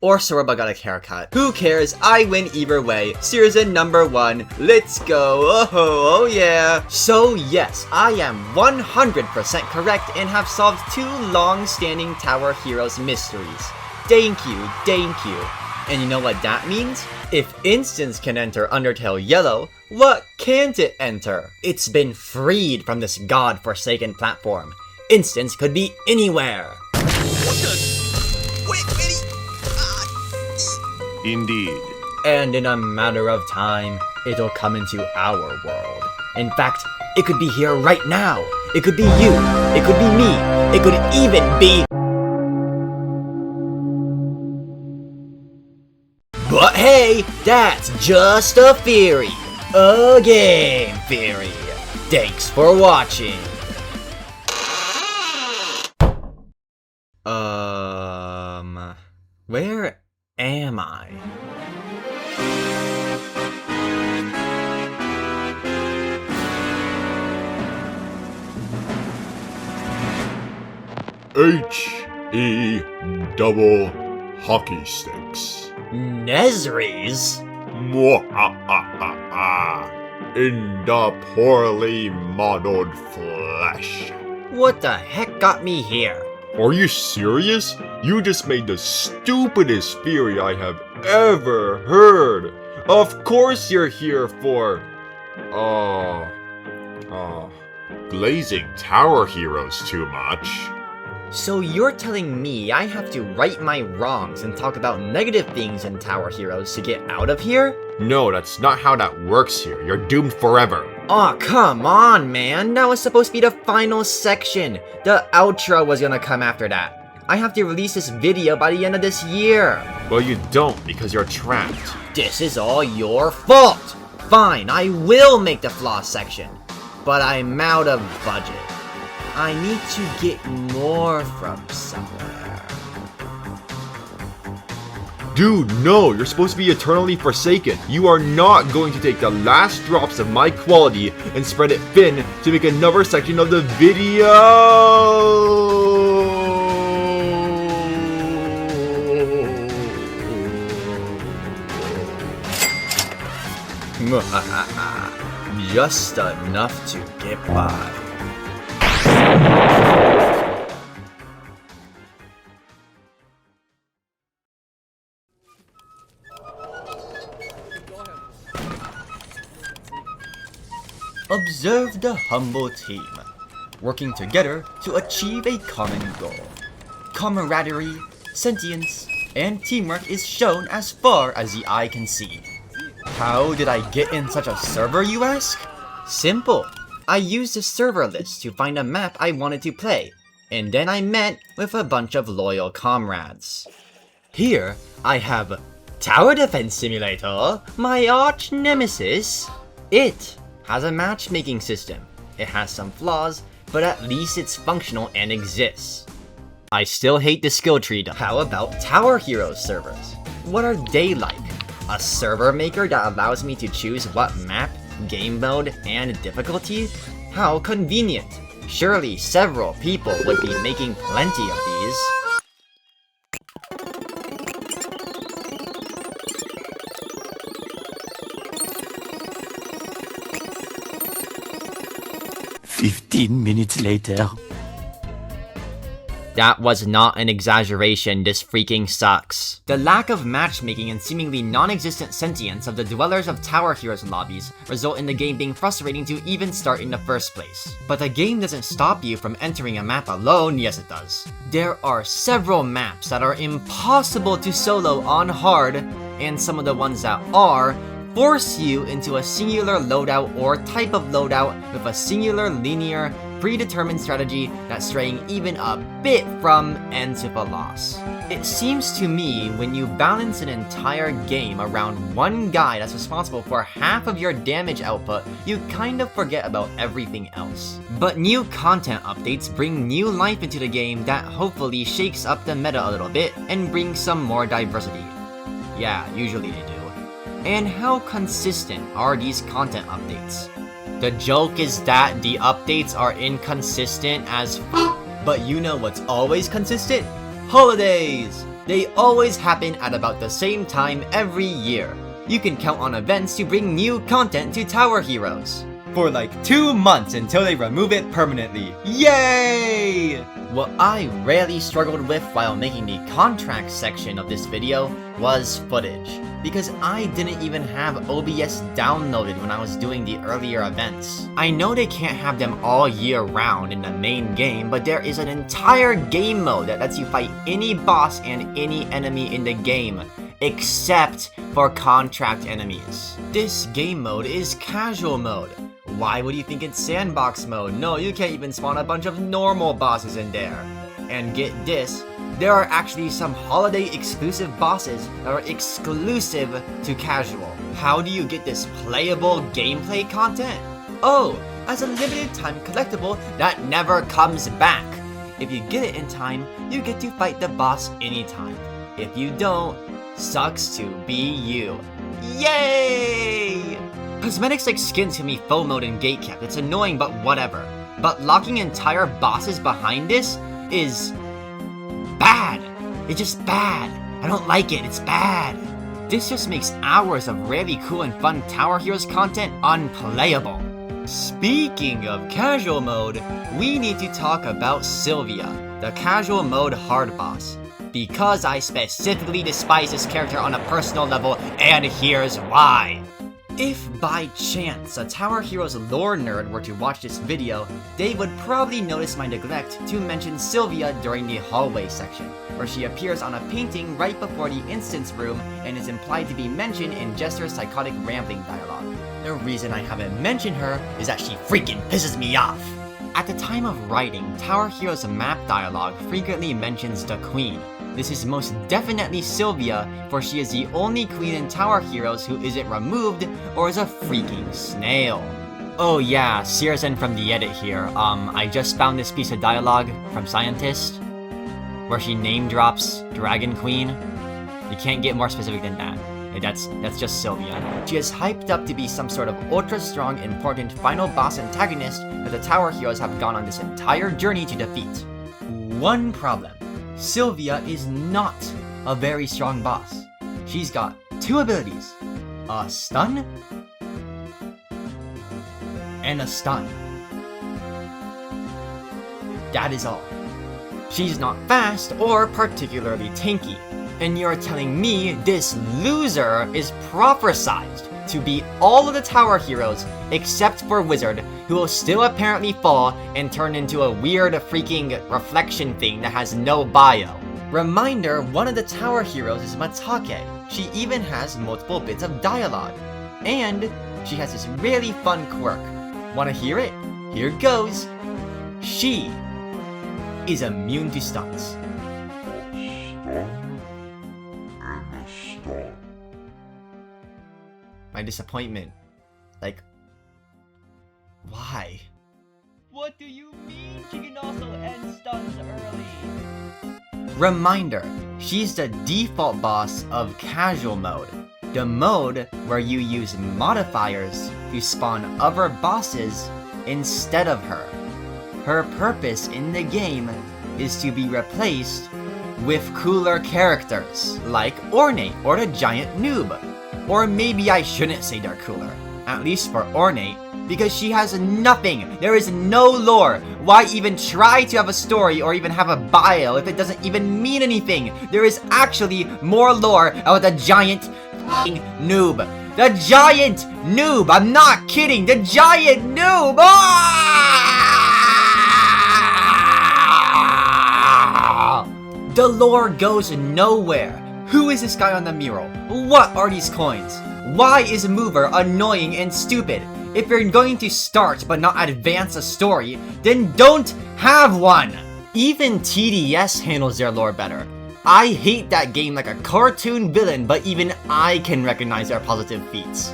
Speaker 1: Or Saroba got a haircut. Who cares? I win either way. Seerzen number 1. Let's go. Oh yeah. So yes, I am 100% correct and have solved 2 long-standing Tower Heroes mysteries. Thank you, thank you. And you know what that means? If Instance can enter Undertale Yellow, what can't it enter? It's been freed from this god-forsaken platform. Instance could be anywhere.
Speaker 3: Indeed.
Speaker 1: And in a matter of time, it'll come into our world. In fact, it could be here right now. It could be you. It could be me. It could even be... But hey, that's just a theory. A game theory. Thanks for watching. Where am I?
Speaker 7: H-E double hockey sticks.
Speaker 1: Nezries?
Speaker 7: Mwahahaha. In the poorly modeled flesh.
Speaker 1: What the heck got me here?
Speaker 7: Are you serious? You just made the stupidest theory I have ever heard. Of course you're here for... glazing Tower Heroes too much.
Speaker 1: So you're telling me I have to right my wrongs and talk about negative things in Tower Heroes to get out of here?
Speaker 7: No, that's not how that works here. You're doomed forever.
Speaker 1: Aw, come on, man. That was supposed to be the final section. The outro was gonna come after that. I have to release this video by the end of this year.
Speaker 7: Well, you don't because you're trapped.
Speaker 1: This is all your fault. Fine, I will make the flaw section. But I'm out of budget. I need to get more from somewhere.
Speaker 7: Dude, no, you're supposed to be eternally forsaken. You are not going to take the last drops of my quality and spread it thin to make another section of the video.
Speaker 1: Just enough to get by. Observe the humble team, working together to achieve a common goal. Camaraderie, sentience, and teamwork is shown as far as the eye can see. How did I get in such a server, you ask? Simple. I used a server list to find a map I wanted to play, and then I met with a bunch of loyal comrades. Here, I have Tower Defense Simulator, my arch nemesis. It has a matchmaking system. It has some flaws, but at least it's functional and exists. I still hate the skill tree though. How about Tower Heroes servers? What are they like? A server maker that allows me to choose what map, game mode, and difficulty? How convenient. Surely several people would be making plenty of these.
Speaker 3: Minutes later.
Speaker 1: That was not an exaggeration, this freaking sucks. The lack of matchmaking and seemingly non-existent sentience of the dwellers of Tower Heroes lobbies result in the game being frustrating to even start in the first place. But the game doesn't stop you from entering a map alone, yes it does. There are several maps that are impossible to solo on hard, and some of the ones that are force you into a singular loadout or type of loadout with a singular linear predetermined strategy that's straying even a bit from ends with a loss. It seems to me when you balance an entire game around one guy that's responsible for half of your damage output, you kind of forget about everything else. But new content updates bring new life into the game that hopefully shakes up the meta a little bit and brings some more diversity. Yeah, usually they do. And how consistent are these content updates? The joke is that the updates are inconsistent as but you know what's always consistent? Holidays! They always happen at about the same time every year. You can count on events to bring new content to Tower Heroes. For like 2 months until they remove it permanently. Yay! What I really struggled with while making the contract section of this video was footage, because I didn't even have OBS downloaded when I was doing the earlier events. I know they can't have them all year round in the main game, but there is an entire game mode that lets you fight any boss and any enemy in the game, except for contract enemies. This game mode is casual mode. Why would you think it's sandbox mode? No, you can't even spawn a bunch of normal bosses in there. And get this, there are actually some holiday exclusive bosses that are exclusive to casual. How do you get this playable gameplay content? Oh, as a limited time collectible that never comes back. If you get it in time, you get to fight the boss anytime. If you don't, sucks to be you. Yay! Cosmetics like skins can be FOMO mode and gatekept, it's annoying but whatever. But locking entire bosses behind this is bad. It's just bad. I don't like it, it's bad. This just makes hours of really cool and fun Tower Heroes content unplayable. Speaking of casual mode, we need to talk about Sylvia, the casual mode hard boss. Because I specifically despise this character on a personal level, and here's why. If by chance a Tower Heroes lore nerd were to watch this video, they would probably notice my neglect to mention Sylvia during the hallway section, where she appears on a painting right before the instance room and is implied to be mentioned in Jester's psychotic rambling dialogue. The reason I haven't mentioned her is that she freaking pisses me off. At the time of writing, Tower Heroes map dialogue frequently mentions the Queen. This is most definitely Sylvia, for she is the only queen in Tower Heroes who isn't removed or is a freaking snail. Oh yeah, seerzen from the edit here. I just found this piece of dialogue from Scientist, where she name drops Dragon Queen. You can't get more specific than that. That's just Sylvia. She is hyped up to be some sort of ultra strong, important final boss antagonist that the Tower Heroes have gone on this entire journey to defeat. One problem. Sylvia is not a very strong boss. She's got 2 abilities, a stun and a stun. That is all. She's not fast or particularly tanky, and you're telling me this loser is prophesized to beat all of the tower heroes except for Wizard, who will still apparently fall and turn into a weird freaking reflection thing that has no bio. Reminder, one of the tower heroes is Matake. She even has multiple bits of dialogue. And she has this really fun quirk. Wanna hear it? Here goes. She is immune to stunts. My disappointment. Like, why?
Speaker 2: What do you mean she can also end stunts early?
Speaker 1: Reminder, she's the default boss of casual mode. The mode where you use modifiers to spawn other bosses instead of her. Her purpose in the game is to be replaced with cooler characters, like Ornate or the Giant Noob. Or maybe I shouldn't say they're cooler, at least for Ornate, because she has nothing. There is no lore. Why even try to have a story or even have a bio if it doesn't even mean anything? There is actually more lore about the Giant Noob. The Giant Noob! I'm not kidding! The Giant Noob! Ah! The lore goes nowhere. Who is this guy on the mural? What are these coins? Why is Mover annoying and stupid? If you're going to start but not advance a story, then don't have one! Even TDS handles their lore better. I hate that game like a cartoon villain, but even I can recognize their positive feats.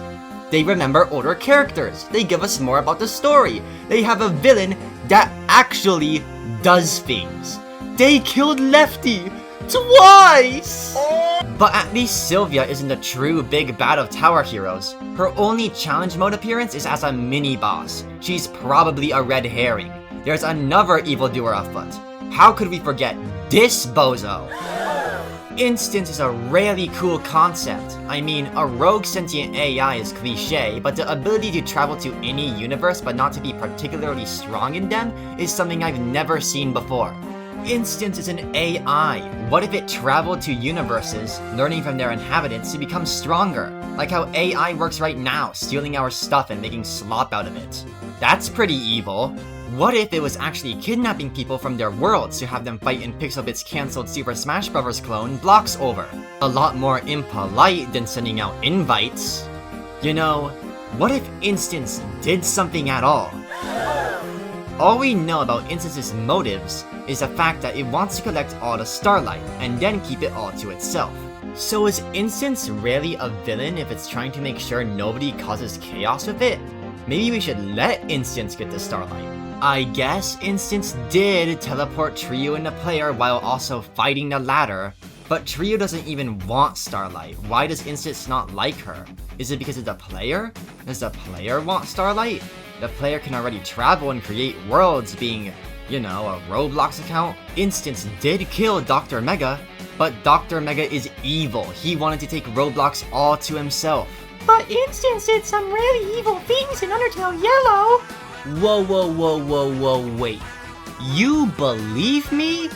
Speaker 1: They remember older characters. They give us more about the story. They have a villain that actually does things. They killed Lefty twice! But at least Sylvia isn't the true big bad of tower heroes. Her only challenge mode appearance is as a mini-boss. She's probably a red herring. There's another evildoer afoot. How could we forget this bozo? Instance is a really cool concept. I mean, a rogue sentient AI is cliche, but the ability to travel to any universe but not to be particularly strong in them is something I've never seen before. Instance is an AI. What if it traveled to universes, learning from their inhabitants to become stronger? Like how AI works right now, stealing our stuff and making slop out of it. That's pretty evil. What if it was actually kidnapping people from their worlds to have them fight in Pixelbit's cancelled Super Smash Bros. Clone Blocks Over? A lot more impolite than sending out invites. You know, what if Instance did something at all? All we know about Instance's motives is the fact that it wants to collect all the starlight and then keep it all to itself. So is Instance really a villain if it's trying to make sure nobody causes chaos with it? Maybe we should let Instance get the starlight. I guess Instance did teleport Trio into player while also fighting the ladder, but Trio doesn't even want starlight. Why does Instance not like her? Is it because of the player? Does the player want starlight? The player can already travel and create worlds being, you know, a Roblox account. Instance did kill Dr.Mega, but Dr.Mega is evil. He wanted to take Roblox all to himself.
Speaker 8: But Instance did some really evil things in Undertale Yellow.
Speaker 1: Whoa, wait. You believe me?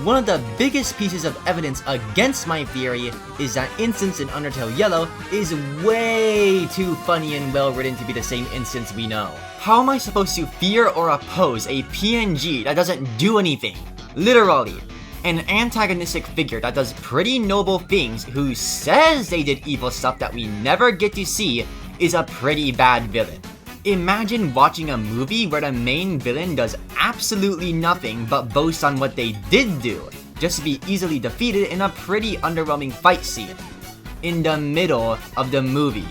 Speaker 1: One of the biggest pieces of evidence against my theory is that Instance in Undertale Yellow is way too funny and well written to be the same Instance we know. How am I supposed to fear or oppose a PNG that doesn't do anything? Literally. An antagonistic figure that does pretty noble things who says they did evil stuff that we never get to see is a pretty bad villain. Imagine watching a movie where the main villain does absolutely nothing but boast on what they did do, just to be easily defeated in a pretty underwhelming fight scene. In the middle of the movie.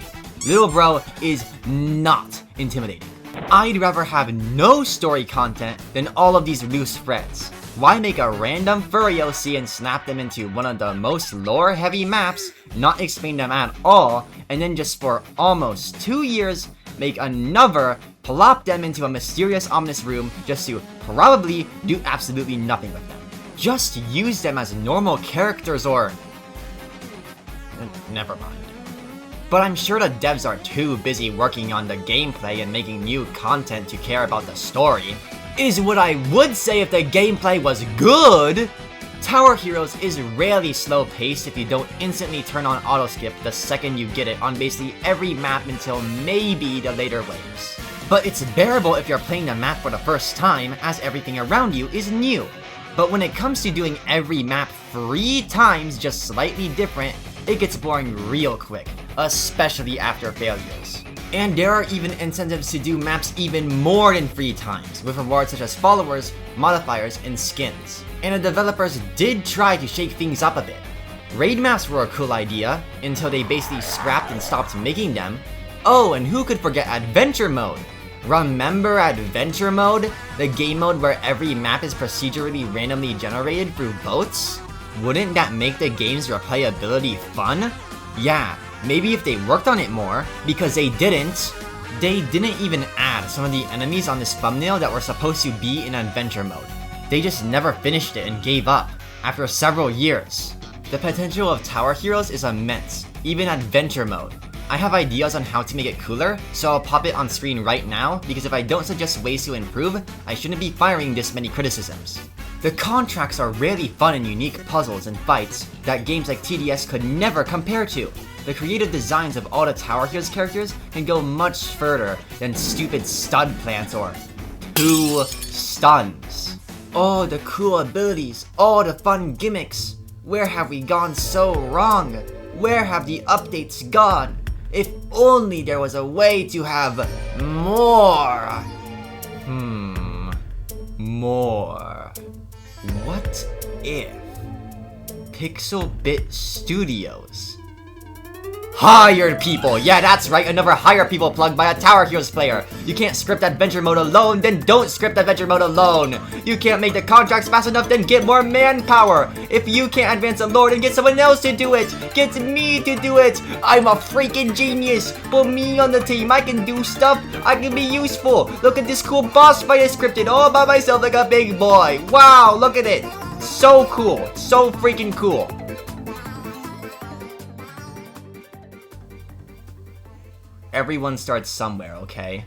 Speaker 1: Little bro is not intimidating. I'd rather have no story content than all of these loose threads. Why make a random furry OC and snap them into one of the most lore-heavy maps, not explain them at all, and then just for almost 2 years, make another, plop them into a mysterious ominous room just to probably do absolutely nothing with them. Just use them as normal characters or... never mind. But I'm sure the devs are too busy working on the gameplay and making new content to care about the story. Is what I would say if the gameplay was good. Tower Heroes is rarely slow paced if you don't instantly turn on auto skip the second you get it on basically every map until maybe the later waves. But it's bearable if you're playing the map for the first time, as everything around you is new. But when it comes to doing every map 3 times just slightly different, it gets boring real quick, especially after failures. And there are even incentives to do maps even more than 3 times, with rewards such as followers, modifiers, and skins. And the developers did try to shake things up a bit. Raid maps were a cool idea, until they basically scrapped and stopped making them. Oh, and who could forget Adventure Mode? Remember Adventure Mode? The game mode where every map is procedurally randomly generated through boats? Wouldn't that make the game's replayability fun? Yeah, maybe if they worked on it more, because they didn't. They didn't even add some of the enemies on this thumbnail that were supposed to be in Adventure Mode. They just never finished it and gave up, after several years. The potential of Tower Heroes is immense, even Adventure Mode. I have ideas on how to make it cooler, so I'll pop it on screen right now, because if I don't suggest ways to improve, I shouldn't be firing this many criticisms. The contracts are really fun and unique puzzles and fights that games like TDS could never compare to. The creative designs of all the Tower Heroes characters can go much further than stupid stud plants or 2 stuns. Oh, the cool abilities, all the fun gimmicks. Where have we gone so wrong? Where have the updates gone? If only there was a way to have more. More. What if Pixel Bit Studios hired people? Yeah, that's right, another hire people plug by a Tower Heroes player. You can't script Adventure Mode alone, then don't script Adventure Mode alone. You can't make the contracts fast enough, then get more manpower. If you can't advance the lore, then get someone else to do it. Get me to do it. I'm a freaking genius. Put me on the team. I can do stuff. I can be useful. Look at this cool boss fight I scripted all by myself like a big boy. Wow, look at it. So cool. So freaking cool. Everyone starts somewhere, okay?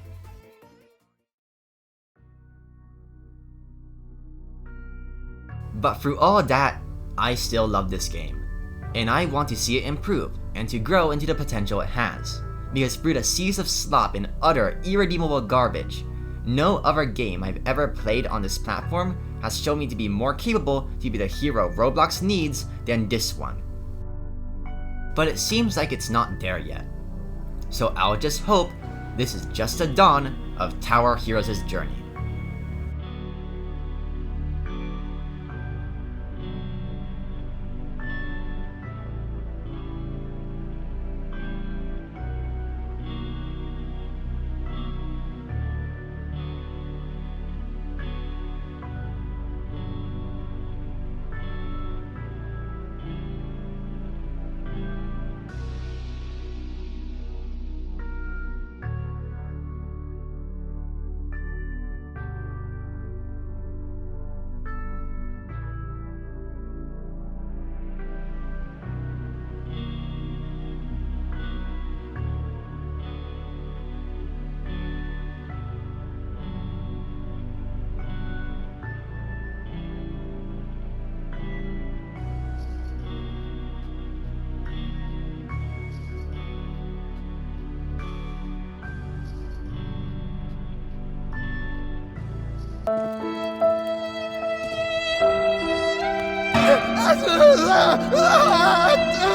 Speaker 1: But through all that, I still love this game. And I want to see it improve, and to grow into the potential it has. Because through the seas of slop and utter irredeemable garbage, no other game I've ever played on this platform has shown me to be more capable to be the hero Roblox needs than this one. But it seems like it's not there yet. So I'll just hope this is just the dawn of Tower Heroes' journey.